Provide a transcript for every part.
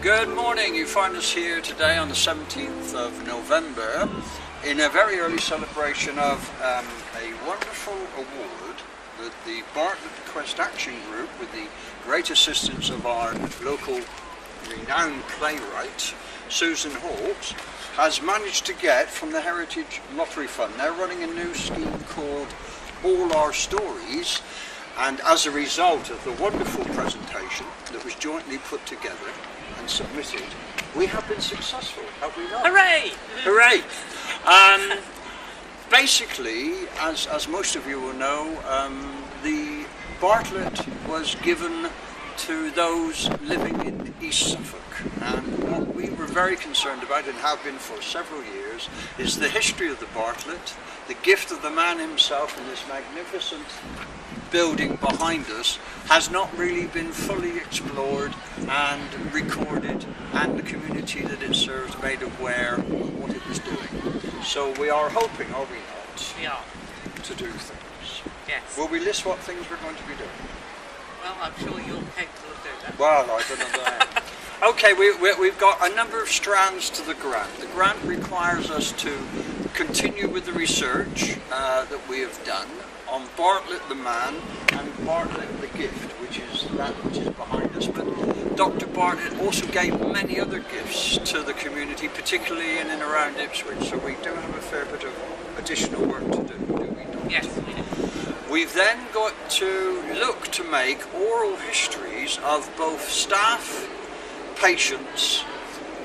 Good morning. You find us here today on the 17th of November in a very early celebration of a wonderful award that the Bartlet Quest Action Group, with the great assistance of our local renowned playwright Susan Hawkes, has managed to get from the Heritage Lottery Fund. They're running a new scheme called All Our Stories, and as a result of the wonderful presentation that was jointly put together and submitted, we have been successful, have we not? Hooray! Hooray! Basically, as most of you will know, the Bartlet was given to those living in East Suffolk, and what we were very concerned about and have been for several years is the history of the Bartlet, the gift of the man himself in this magnificent building behind us has not really been fully explored and recorded, and the community that it serves made aware of what it was doing. So we are hoping, are we not, We are. to do things. Yes. Will we list what things we're going to be doing? Well, I'm sure you're capable of doing that. Well, I don't know that. Okay, we've got a number of strands to the grant. The grant requires us to continue with the research that we have done on Bartlet the man and Bartlet the gift, which is that which is behind us. But Dr. Bartlet also gave many other gifts to the community, particularly in and around Ipswich, so we do have a fair bit of additional work to do we not? Yes, we do. We've then got to look to make oral histories of both staff, patients,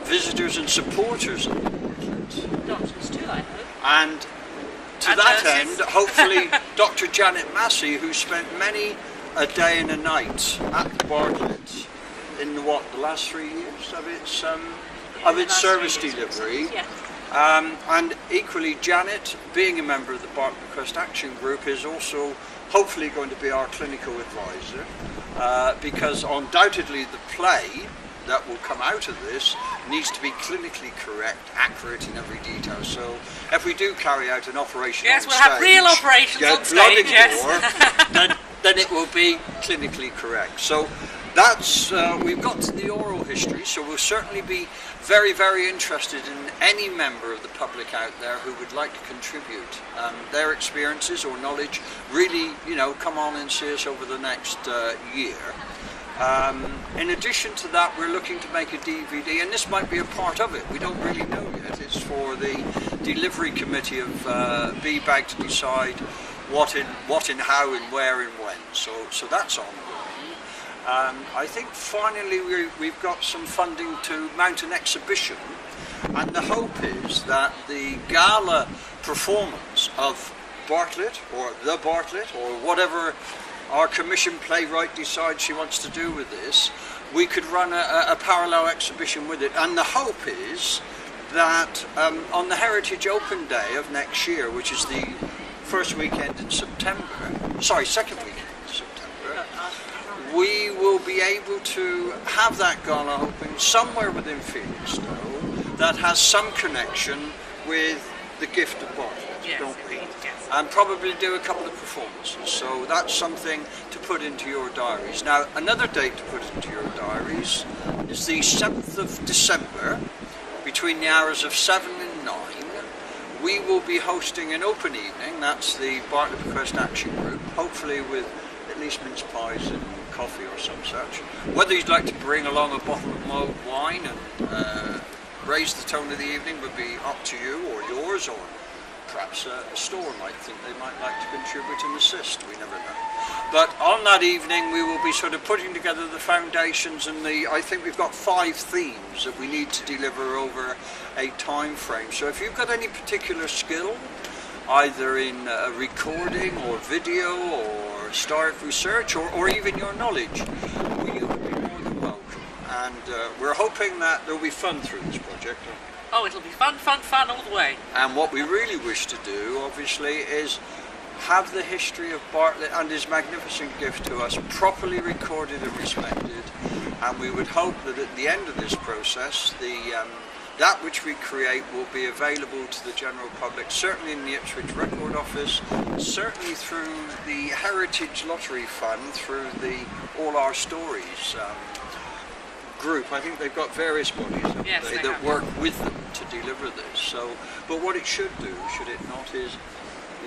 visitors and supporters of the Bartlet. Doctors too, I hope. And to And that nurses. end, hopefully Dr. Janet Massey, who spent many a day and a night at the Bartlet in the last 3 years of its last service 3 years. delivery. Yeah. And equally, Janet, being a member of the Bartlet Quest Action Group, is also hopefully going to be our clinical advisor, because undoubtedly the play that will come out of this needs to be clinically correct, accurate in every detail. So if we do carry out an operation Yes, on we'll stage, have real operations get on blood stage, in yes. gore, then it will be clinically correct. So that's, we've got to the oral history, so we'll certainly be very, very interested in any member of the public out there who would like to contribute their experiences or knowledge. Really, come on and see us over the next year. In addition to that, we're looking to make a DVD, and this might be a part of it. We don't really know yet. It's for the delivery committee of BBAG to decide what in how and where and when. So that's ongoing. I think finally we've got some funding to mount an exhibition, and the hope is that the gala performance of Bartlet or the Bartlet or whatever our commission playwright decides she wants to do with this, we could run a parallel exhibition with it. And the hope is that on the Heritage Open Day of next year, which is the second weekend in September, we will be able to have that gala open somewhere within Felixstowe that has some connection with the gift of Bartlet, Yes, don't we? indeed, yes. And probably do a couple of performances. So that's something to put into your diaries. Now, another date to put into your diaries is the 7th of December, between the hours of 7 and 9. We will be hosting an open evening. That's the Bartlet Quest Action Group, hopefully with at least mince pies and coffee or some such. Whether you'd like to bring along a bottle of mulled wine and raise the tone of the evening would be up to you or yours, or perhaps a store might think they might like to contribute and assist, we never know. But on that evening we will be sort of putting together the foundations, and I think we've got 5 themes that we need to deliver over a time frame. So if you've got any particular skill, either in recording or video or start research or even your knowledge, we would be more than welcome. And we're hoping that there will be fun through this project. Oh, it'll be fun all the way. And what we really wish to do, obviously, is have the history of Bartlet and his magnificent gift to us properly recorded and respected. And we would hope that at the end of this process, that which we create will be available to the general public, certainly in the Ipswich Record Office, certainly through the Heritage Lottery Fund, through the All Our Stories group, I think they've got various bodies haven't Yes, they, they that have. work with them to deliver this. So, but what it should do, should it not, is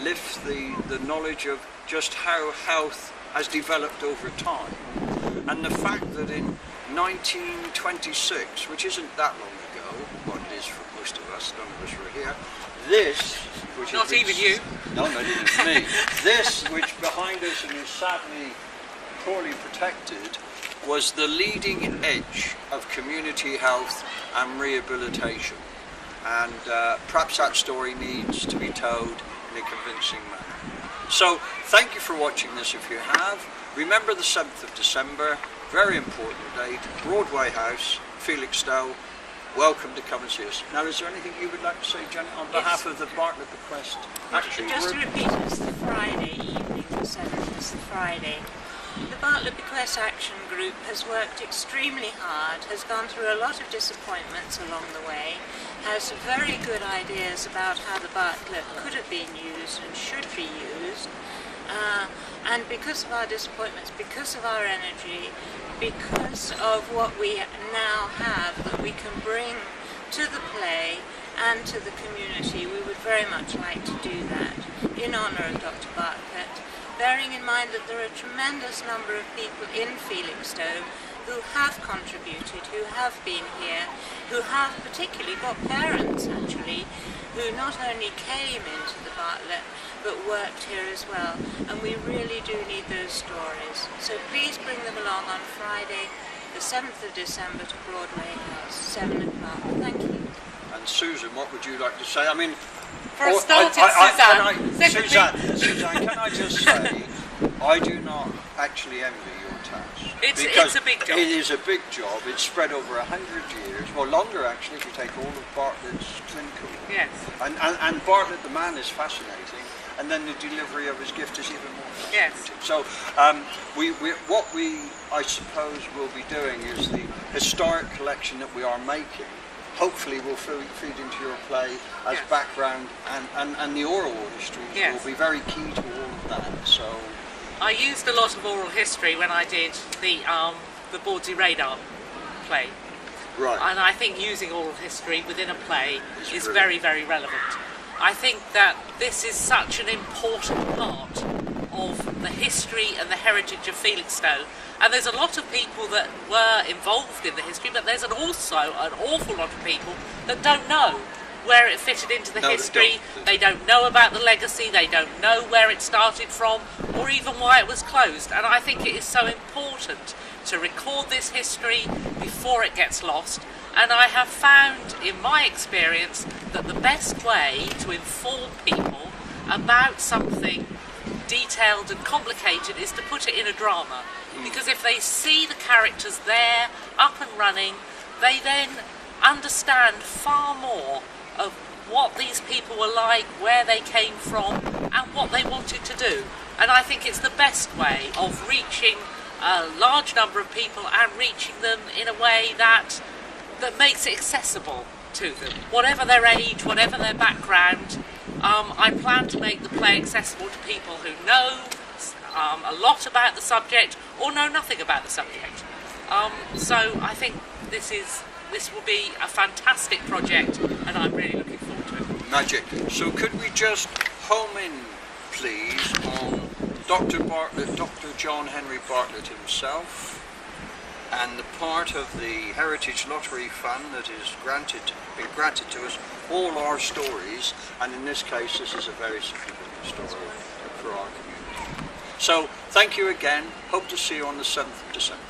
lift the knowledge of just how health has developed over time, and the fact that in 1926, which isn't that long ago, what it is for most of us, none of us were here, this, which Not is even you. no, not even me, this, which behind us and is sadly poorly protected, was the leading edge of community health and rehabilitation, and perhaps that story needs to be told in a convincing manner. So thank you for watching this if you have. Remember the 7th of December, very important date, Broadway House, Felixstowe. Welcome to come and see us. Now, is there anything you would like to say, Janet, on behalf of the Bartlet Bequest Action Just to Group? repeat, it's the Friday evening, the 7th is the Friday. The Bartlet Bequest Action Group has worked extremely hard, has gone through a lot of disappointments along the way, has very good ideas about how the Bartlet could have been used and should be used, and because of our disappointments, because of our energy, because of what we now have that we can bring to the play and to the community, we would very much like to do that in honour of Dr. Bartlett, bearing in mind that there are a tremendous number of people in Felixstowe who have contributed, who have been here, who have particularly got parents actually, who not only came into the Bartlett but worked here as well, and we really do need those stories. So please bring them along on Friday, the 7th of December to Broadway House, 7 o'clock. Thank you. And Susan, what would you like to say? I mean, For a start, it's Suzanne. Suzanne, can I just say, I do not actually envy your task. It's because a big job. It is a big job. It's spread over 100 years, well longer actually if you take all of Bartlett's clinical work. Yes. And Bartlett the man is fascinating, and then the delivery of his gift is even more fascinating. Yes. So what we, I suppose, will be doing is the historic collection that we are making hopefully will feed into your play as Yes. background, and the oral histories Yes. will be very key to all of that. So I used a lot of oral history when I did the Bawdsey Radar play, right, and I think using oral history within a play is brilliant. very, very relevant. I think that this is such an important part of the history and the heritage of Felixstowe, and there's a lot of people that were involved in the history, but there's also an awful lot of people that don't know where it fitted into the No, they history. don't. They don't know about the legacy, they don't know where it started from, or even why it was closed. And I think it is so important to record this history before it gets lost. And I have found, in my experience, that the best way to inform people about something detailed and complicated is to put it in a drama. Because if they see the characters there, up and running, they then understand far more of what these people were like, where they came from, and what they wanted to do. And I think it's the best way of reaching a large number of people and reaching them in a way that makes it accessible to them. Whatever their age, whatever their background, I plan to make the play accessible to people who know a lot about the subject or know nothing about the subject. So I think this will be a fantastic project, and I'm really looking forward to it. magic. So could we just home in, please, on Dr. Bartlett, Dr. John Henry Bartlett himself, and the part of the Heritage Lottery Fund that is been granted to us, all our stories, and in this case this is a very significant story for our community. So thank you again, hope to see you on the 7th of December.